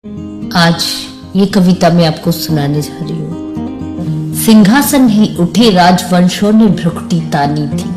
आज ये कविता मैं आपको सुनाने जा रही हूँ। सिंहासन ही उठे राजवंशों ने भ्रुकुटी तानी थी,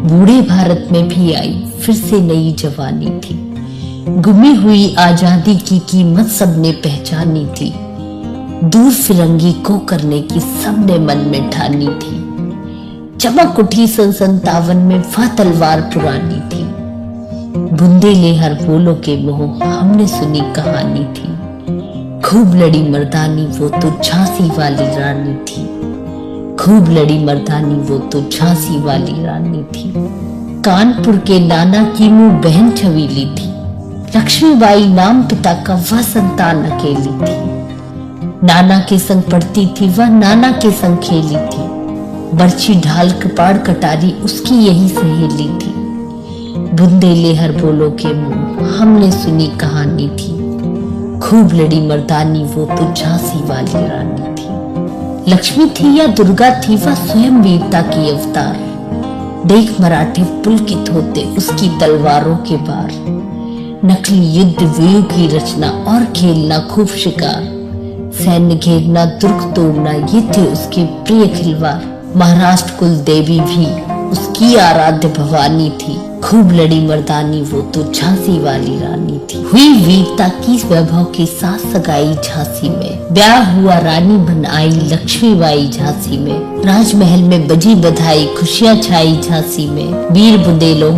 बूढ़े भारत में भी आई फिर से नई जवानी थी। गुमी हुई आजादी की कीमत सबने पहचानी थी, दूर फिरंगी को करने की सबने मन में ठानी थी। चमक उठी सन 57 में वह तलवार पुरानी थी, बुंदेले हर बोलों के मोह हमने सुनी कहानी थी। खूब लड़ी मर्दानी वो तो झांसी वाली रानी थी, खूब लड़ी मर्दानी वो तो झांसी वाली रानी थी। कानपुर के नाना की मुंह बहन छवीली थी, लक्ष्मीबाई नाम पिता का वह संतान अकेली थी। नाना के संग पढ़ती थी वह नाना के संग खेली थी, बर्छी ढाल कपाड़ कटारी उसकी यही सहेली थी। बुंदेले हर बोलो के मुंह हमने सुनी कहानी थी, खूब लड़ी मर्दानी वो तो झांसी वाली रानी थी। लक्ष्मी थी या दुर्गा थी वह स्वयं वीरता की अवतार, देख मराठे पुलकित होते उसकी तलवारों के बार। नकली युद्ध व्यू की रचना और खेलना खूब शिकार, सैन्य घेरना दुर्ग तोड़ना ये थे उसके प्रिय खिलवाड़। महाराष्ट्र कुल देवी भी उसकी आराध्य भवानी थी, खूब लड़ी मर्दानी वो तो झांसी वाली रानी थी। हुई वीरता की वैभव के साथ सगाई झांसी में, ब्याह हुआ रानी बन आई लक्ष्मीबाई झांसी में। राजमहल में बजी बधाई खुशियां छाई झांसी में, वीर बुंदेलों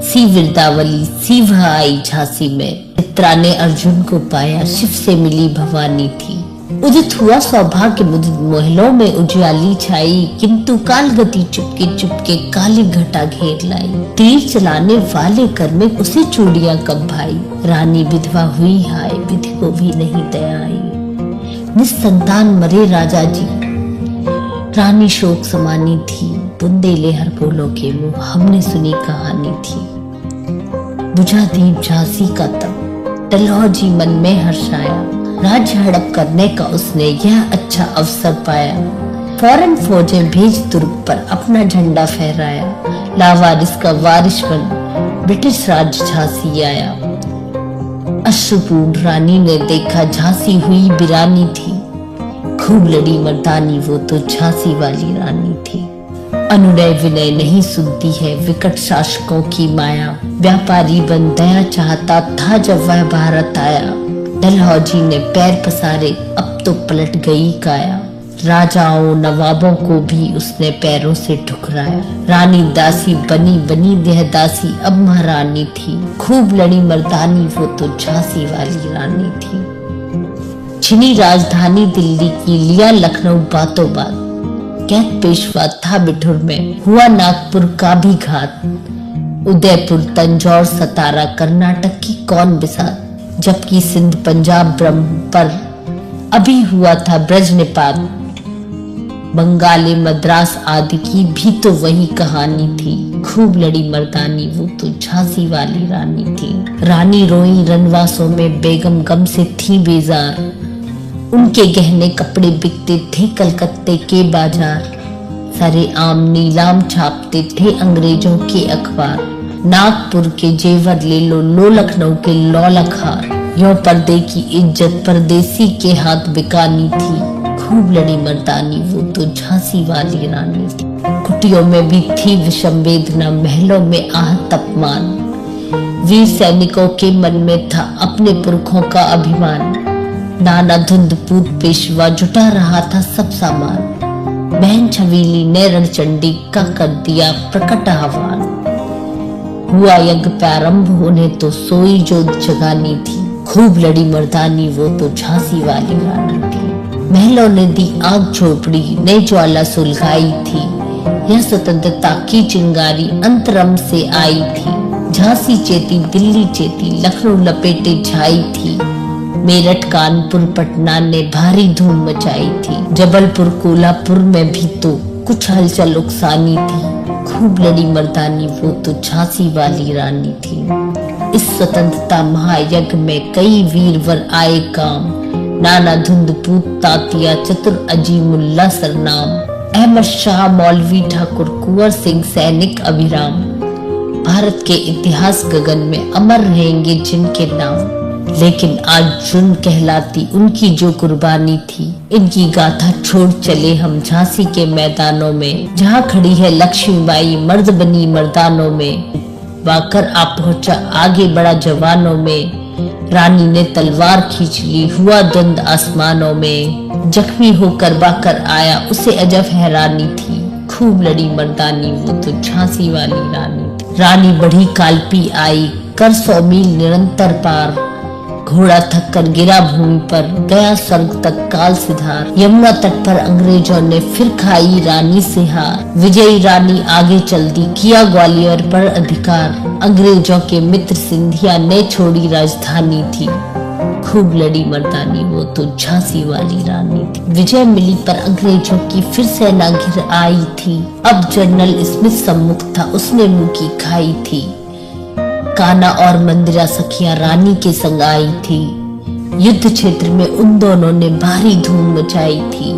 सी विरदावली सी वह आई झांसी में। चित्रा ने अर्जुन को पाया शिव से मिली भवानी थी, उदित हुआ सौभाग्य मुदित महलों में उजियाली छाई। किंतु काल गति चुपके चुपके काली घटा घेर लाई, तीर चलाने वाले कर में उसे चूड़ियां कब भाई। रानी विधवा हुई हाय विधि को भी नहीं दया आई, निस्संतान मरे राजा जी रानी शोक समानी थी। बुंदेले हर बोलो के मुंह हमने सुनी कहानी थी। बुझा दीप झांसी का तब डलहौजी मन में हर्षाया, राज्य हड़प करने का उसने यह अच्छा अवसर पाया। फौरन फौजें भेज दुर्ग पर अपना झंडा फहराया, लावारिस का वारिस बन ब्रिटिश राज झांसी आया। अश्रुपूर्ण रानी ने देखा झांसी हुई बिरानी थी, खूब लड़ी मर्दानी वो तो झांसी वाली रानी थी। अनुनय विनय नहीं सुनती है विकट शासकों की माया, व्यापारी बन दया चाहता था जब वह भारत आया। डलहौजी ने पैर पसारे अब तो पलट गई काया, राजाओं नवाबों को भी उसने पैरों से ठुकराया। रानी दासी बनी बनी यह दासी अब महारानी थी, खूब लड़ी मर्दानी वो तो झांसी वाली रानी थी। छिनी राजधानी दिल्ली की लिया लखनऊ बातों बात, कैद पेशवा था बिठुर में हुआ नागपुर का भी घात। उदयपुर तंजौर सतारा कर्नाटक की कौन बिसात, जबकि सिंध पंजाब ब्रह्म पर अभी हुआ था ब्रज निपात। बंगाली मद्रास आदि की भी तो वही कहानी थी, खूब लड़ी मर्दानी वो तो झांसी वाली रानी थी। रानी रोई रनवासों में बेगम गम से थी बेजार, उनके गहने कपड़े बिकते थे कलकत्ते के बाजार। सरे आम नीलाम छापते थे अंग्रेजों के अखबार, नागपुर के जेवर ले लो लखनऊ के लौलक हार। यो पर्दे की इज्जत परदेसी के हाथ बिकानी थी, खूब लड़ी मर्दानी वो तो झांसी वाली रानी थी। कुटियों में भी थी विषम वेदना, महलों में आहत अपमान। वीर सैनिकों के मन में था अपने पुरखों का अभिमान। नाना धुंध पूत पेशवा जुटा रहा था सब सामान, बहन छवीली ने रणचंडी का कर दिया प्रकट आह्वान। हुआ यज्ञ प्रारंभ होने तो सोई जो जगानी थी, खूब लड़ी मर्दानी वो तो झांसी वाली रानी थी। महलों ने दी आग झोपड़ी ने ज्वाला सुलगाई थी, यह स्वतंत्रता की चिंगारी अंतरम से आई थी। झांसी चेती दिल्ली चेती लखनऊ लपेटे छाई थी, मेरठ कानपुर पटना ने भारी धूम मचाई थी। जबलपुर कोल्हापुर में भी तो कुछ हलचल उकसानी थी, खूब लड़ी मर्दानी वो तो झांसी वाली रानी थी। इस स्वतंत्रता महायज्ञ में कई वीरवर आए काम, नाना धुंध पूत तातिया चतुर अजीमुल्ला सरनाम। अहमद शाह मौलवी ठाकुर कुंवर सिंह सैनिक अभिराम, भारत के इतिहास गगन में अमर रहेंगे जिनके नाम। लेकिन आज जुन कहलाती उनकी जो कुर्बानी थी, इनकी गाथा छोड़ चले हम झांसी के मैदानों में, जहाँ खड़ी है लक्ष्मीबाई मर्द बनी मर्दानों में, वाकर आ पहुंचा आगे बढ़ा जवानों में, रानी ने तलवार खींच ली हुआ द्वंद आसमानों में, जख्मी होकर बाकर आया उसे अजब हैरानी थी, खूब लड़ी मर्दानी वो तो झांसी वाली रानी थी। रानी बढ़ी कालपी आई कर 100 मील निरंतर पार, घोड़ा थक कर गिरा भूमि पर, गया स्वर्ग तक काल सिधार, यमुना तट पर अंग्रेजों ने फिर खाई रानी से हार, विजयी रानी आगे चल दी किया ग्वालियर पर अधिकार, अंग्रेजों के मित्र सिंधिया ने छोड़ी राजधानी थी, खूब लड़ी मर्दानी वो तो झांसी वाली रानी थी। विजय मिली पर अंग्रेजों की फिर सेना घिर आई थी, अब जनरल स्मिथ सम्मुख था उसने मुंह की खाई थी, कान्हा और मंदिरा सखियां रानी के संग आई थी, युद्ध क्षेत्र में उन दोनों ने भारी धूम मचाई थी,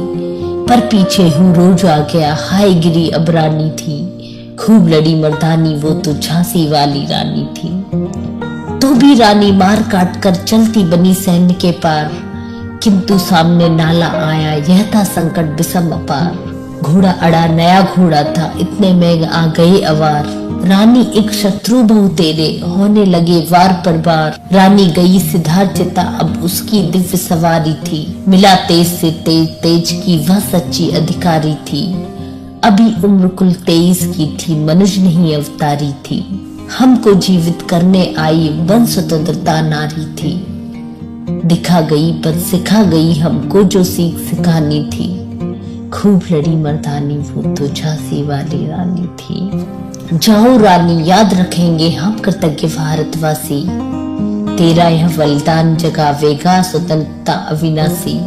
पर पीछे हूँ रोज आ गया हाय गिरी अब रानी थी, खूब लड़ी मर्दानी वो तो झांसी वाली रानी थी। तो भी रानी मार काट कर चलती बनी सैन्य के पार, किंतु सामने नाला आया यह था संकट विषम अपार, घोड़ा अड़ा नया घोड़ा था इतने में आ गए अवार, रानी एक शत्रु बहु तेरे होने लगे वार पर बार, रानी गई सिद्धार्थ चिता अब उसकी दिव्य सवारी थी, मिला तेज से तेज तेज की वह सच्ची अधिकारी थी, अभी उम्र कुल 23 की थी मनुज नहीं अवतारी थी, हमको जीवित करने आई वन स्वतंत्रता नारी थी, दिखा गई पद सिखा गई हमको जो सीख सिखानी थी, खूब लड़ी मर्दानी वो तो झांसी वाली रानी थी। जाओ रानी याद रखेंगे हम कृतज्ञ भारतवासी, तेरा यह बलिदान जगावेगा स्वतंत्रता अविनाशी,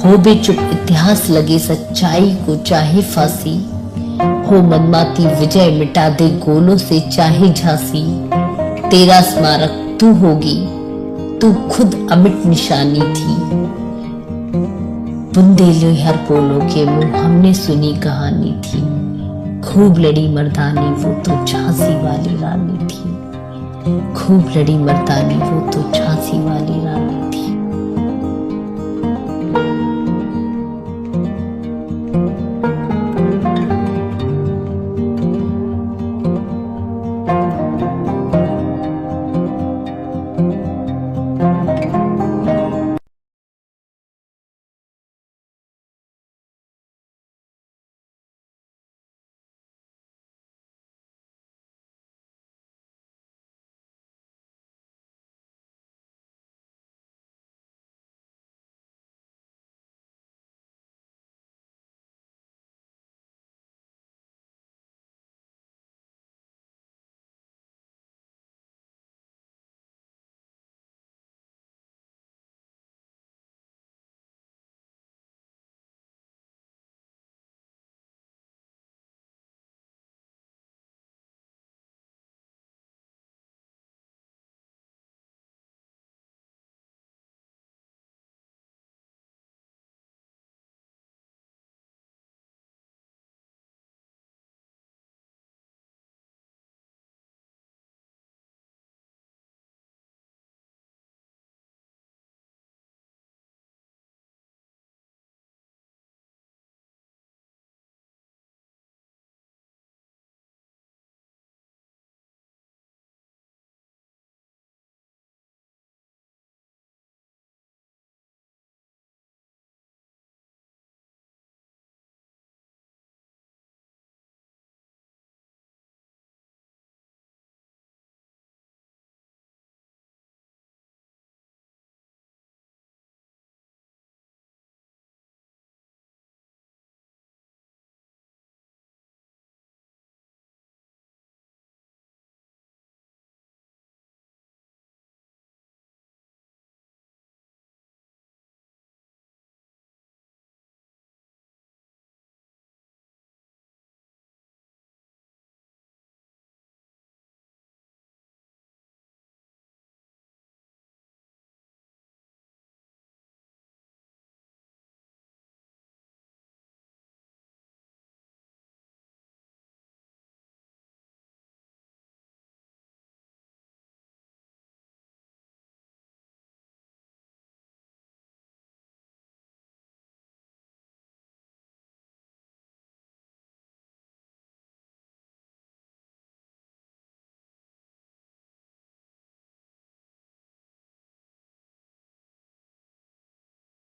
हो बे चुप इतिहास लगे सच्चाई को चाहे फांसी, हो मनमाती विजय मिटा दे गोलों से चाहे झांसी, तेरा स्मारक तू होगी तू खुद अमिट निशानी थी, बुंदेली हर पोलो के मुंह हमने सुनी कहानी थी, खूब लड़ी मर्दानी वो तो झांसी वाली रानी थी, खूब लड़ी मर्दानी वो तो झांसी वाली रानी थी।